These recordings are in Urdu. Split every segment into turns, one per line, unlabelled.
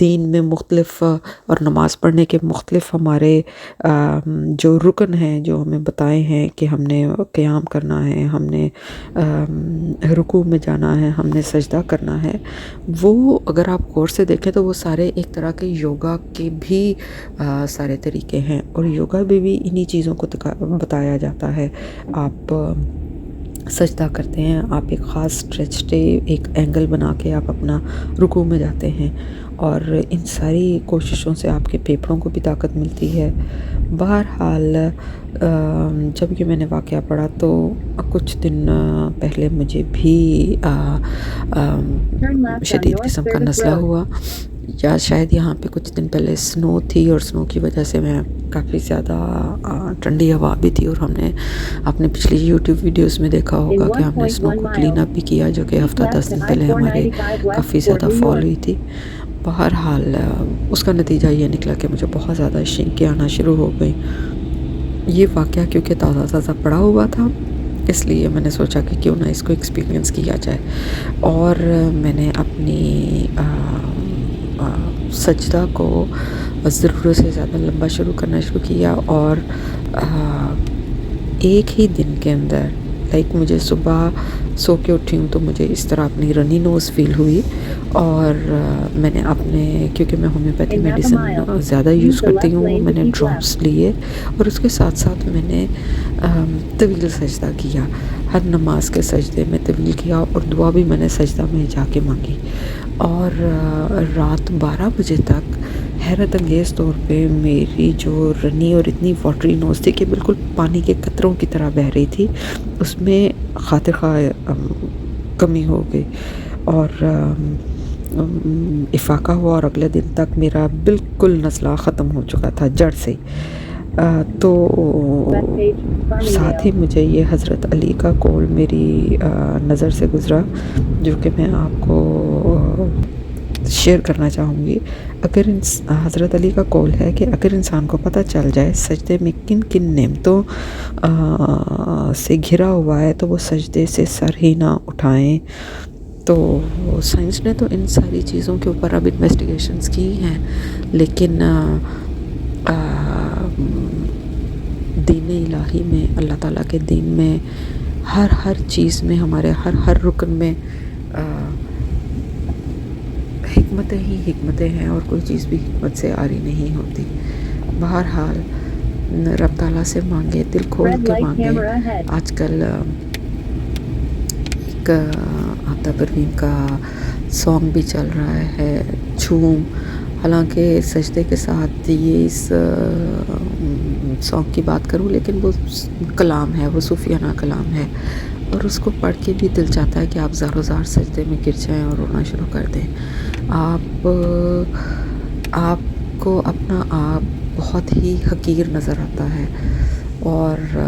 دین میں مختلف اور نماز پڑھنے کے مختلف ہمارے جو رکن ہیں جو ہمیں بتائے ہیں کہ ہم نے قیام کرنا ہے، ہم نے رکوع میں جانا ہے، ہم نے سجدہ کرنا ہے، وہ اگر آپ غور سے دیکھیں تو وہ سارے ایک طرح کے یوگا کے بھی سارے طریقے ہیں، اور یوگا بھی انہی چیزوں کو بتایا جاتا ہے۔ آپ سجدہ کرتے ہیں، آپ ایک خاص اسٹریچ سے ایک اینگل بنا کے آپ اپنا رکوع میں جاتے ہیں، اور ان ساری کوششوں سے آپ کے پھیپھڑوں کو بھی طاقت ملتی ہے۔ بہرحال جب یہ میں نے واقعہ پڑھا تو کچھ دن پہلے مجھے بھی شدید قسم کا نزلہ ہوا، یا شاید یہاں پہ کچھ دن پہلے سنو تھی، اور سنو کی وجہ سے میں کافی زیادہ ٹھنڈی ہوا بھی تھی، اور ہم نے اپنے پچھلی یوٹیوب ویڈیوز میں دیکھا ہوگا کہ ہم نے سنو کو کلین اپ بھی کیا، جو کہ ہفتہ 10 دن پہلے ہمارے کافی زیادہ فال ہوئی تھی۔ بہرحال اس کا نتیجہ یہ نکلا کہ مجھے بہت زیادہ چھینکیں آنا شروع ہو گئی۔ یہ واقعہ کیونکہ تازہ تازہ پڑا ہوا تھا، اس لیے میں نے سوچا کہ کیوں نہ اس کو ایکسپیرینس کیا جائے، اور میں نے اپنی سجدہ کو ضرورت سے زیادہ لمبا کرنا شروع کیا، اور ایک ہی دن کے اندر مجھے صبح سو کے اٹھی ہوں تو مجھے اس طرح اپنی رنی نوز فیل ہوئی، اور میں نے اپنے کیونکہ میں ہومیوپیتھی میڈیسن زیادہ یوز کرتی ہوں، میں نے ڈراپس لیے، اور اس کے ساتھ ساتھ میں نے طویل سجدہ کیا، ہر نماز کے سجدے میں طویل کیا، اور دعا بھی میں نے سجدہ میں جا کے مانگی، اور رات 12 بجے تک حیرت انگیز طور پہ میری جو رنی اور اتنی واٹری نوز تھی کہ بالکل پانی کے قطروں کی طرح بہہ رہی تھی، اس میں خاطر خواہ کمی ہو گئی، اور افاقہ ہوا، اور اگلے دن تک میرا بالکل نزلہ ختم ہو چکا تھا جڑ سے۔ تو ساتھ ہی مجھے یہ حضرت علی کا قول میری نظر سے گزرا، جو کہ میں آپ کو شیئر کرنا چاہوں گی۔ اگر حضرت علی کا قول ہے کہ اگر انسان کو پتہ چل جائے سجدے میں کن کن نعمتوں سے گھرا ہوا ہے تو وہ سجدے سے سر ہی نہ اٹھائیں۔ تو سائنس نے تو ان ساری چیزوں کے اوپر اب انویسٹیگیشنز کی ہیں، لیکن دین الہی میں، اللہ تعالیٰ کے دین میں، ہر چیز میں، ہمارے ہر رکن میں حکمتیں ہی حکمتیں ہیں، اور کوئی چیز بھی حکمت سے آری نہیں ہوتی۔ بہرحال رب تعالیٰ سے مانگے، دل کھول کے مانگے۔ آج کل ایک آتا پروین کا سانگ بھی چل رہا ہے، جھوم، حالانکہ سجدے کے ساتھ یہ اس سانگ کی بات کروں، لیکن وہ کلام ہے، وہ صوفیانہ کلام ہے، اور اس کو پڑھ کے بھی دل چاہتا ہے کہ آپ زار و زار سجدے میں گر جائیں اور رونا شروع کر دیں۔ آپ کو اپنا آپ بہت ہی حقیر نظر آتا ہے، اور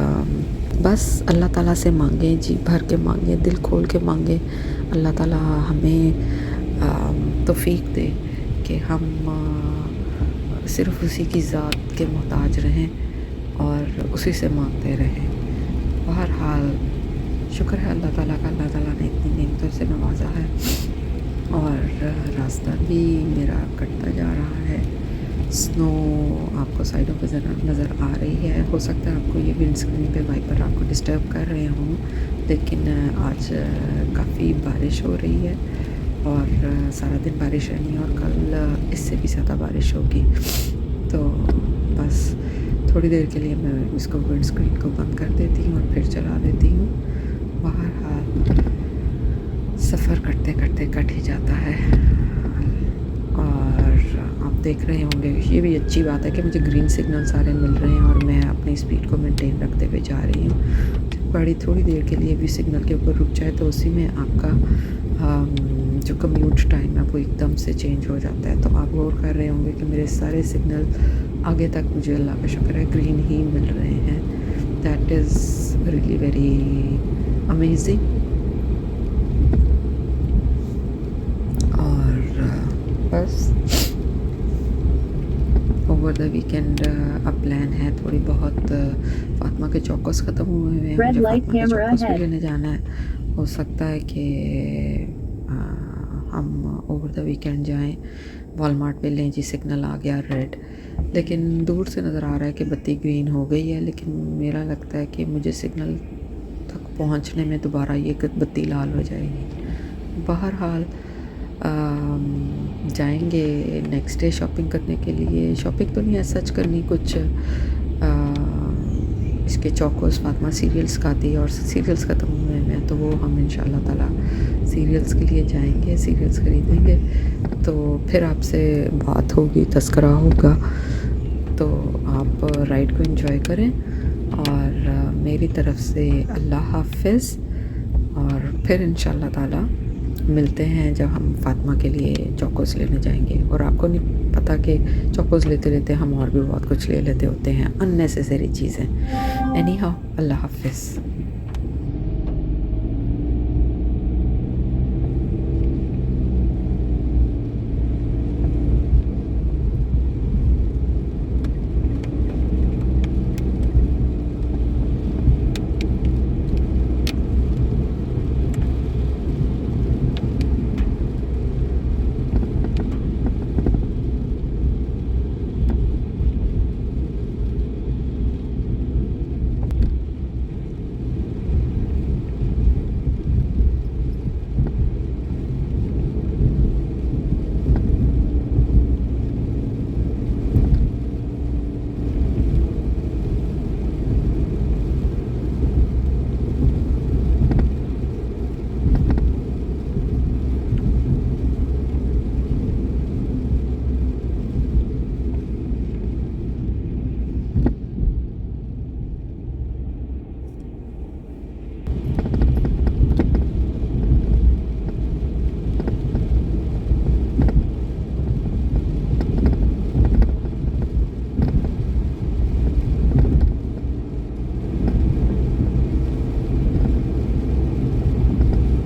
بس اللہ تعالیٰ سے مانگیں، جی بھر کے مانگیں، دل کھول کے مانگیں، اللہ تعالیٰ ہمیں توفیق دے کہ ہم صرف اسی کی ذات کے محتاج رہیں اور اسی سے مانگتے رہیں۔ بہرحال شکر ہے اللہ تعالیٰ کا، اللہ تعالیٰ نے اتنی نعمتوں سے نوازا ہے، اور راستہ بھی میرا کٹتا جا رہا ہے۔ سنو آپ کو سائڈوں پہ نظر آ رہی ہے، ہو سکتا ہے آپ کو یہ ونڈ اسکرین پہ وائپر آپ کو ڈسٹرب کر رہے ہوں، لیکن آج کافی بارش ہو رہی ہے، اور سارا دن بارش رہنی ہے، اور کل اس سے بھی زیادہ بارش ہوگی۔ تو بس تھوڑی دیر کے لیے میں اس کو ونڈ اسکرین کو بند کر دیتی ہوں اور پھر چلا دیتی ہوں۔ بہرحال سفر کرتے کرتے کٹ ہی جاتا ہے، اور آپ دیکھ رہے ہوں گے، یہ بھی اچھی بات ہے کہ مجھے گرین سگنل سارے مل رہے ہیں، اور میں اپنی اسپیڈ کو مینٹین رکھتے ہوئے جا رہی ہوں۔ بڑی تھوڑی دیر کے لیے بھی سگنل کے اوپر رک جائے تو اسی میں آپ کا جو کمیوٹ ٹائم ہے وہ ایک دم سے چینج ہو جاتا ہے۔ تو آپ غور کر رہے ہوں گے کہ میرے سارے سگنل آگے تک مجھے اللہ کا شکر ہے گرین ہی مل رہے ہیں۔ That is really very amazing. اور بس اوور دا ویکینڈ اب پلان ہے تھوڑی بہت، فاطمہ کے چوکس ختم ہوئے ہیں، مجھے فاطمہ کے چوکس بھی لینے جانا ہے۔ ہو سکتا ہے کہ ہم اوور دا ویکینڈ جائیں، والمارٹ پہ لیں جی سگنل آ گیا ریڈ، لیکن دور سے نظر آ رہا ہے کہ بتی گرین ہو گئی ہے، لیکن میرا لگتا ہے کہ مجھے سگنل تک پہنچنے میں دوبارہ یہ بتی لال ہو جائے گی۔ بہرحال جائیں گے نیکسٹ ڈے شاپنگ کرنے کے لیے۔ شاپنگ تو نہیں ہے سچ کرنی، کچھ اس کے چوکوز فاطمہ سیریلز کا آتی ہے اور سیریلز ختم ہوئے ہیں تو وہ ہم ان شاء اللہ تعالیٰ سیریلز کے لیے جائیں گے، سیریلز خریدیں گے، تو پھر آپ سے بات ہوگی، تذکرہ ہوگا، تو آپ رائڈ کو انجوائے کریں، اور میری طرف سے اللہ حافظ، اور پھر ان شاء اللہ تعالیٰ ملتے ہیں جب ہم فاطمہ کے لیے چوکوز لینے جائیں گے۔ اور آپ کو نہیں پتہ کہ چوکوز لیتے لیتے ہم اور بھی بہت کچھ لے لیتے ہوتے ہیں، اننیسیسری چیزیں۔ اینی ہاؤ، اللہ حافظ۔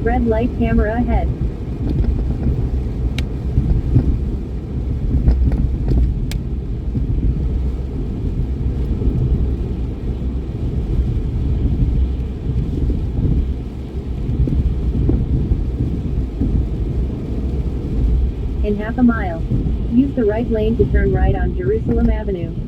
Red light, camera ahead. In half a mile, use the right lane to turn right on Jerusalem Avenue.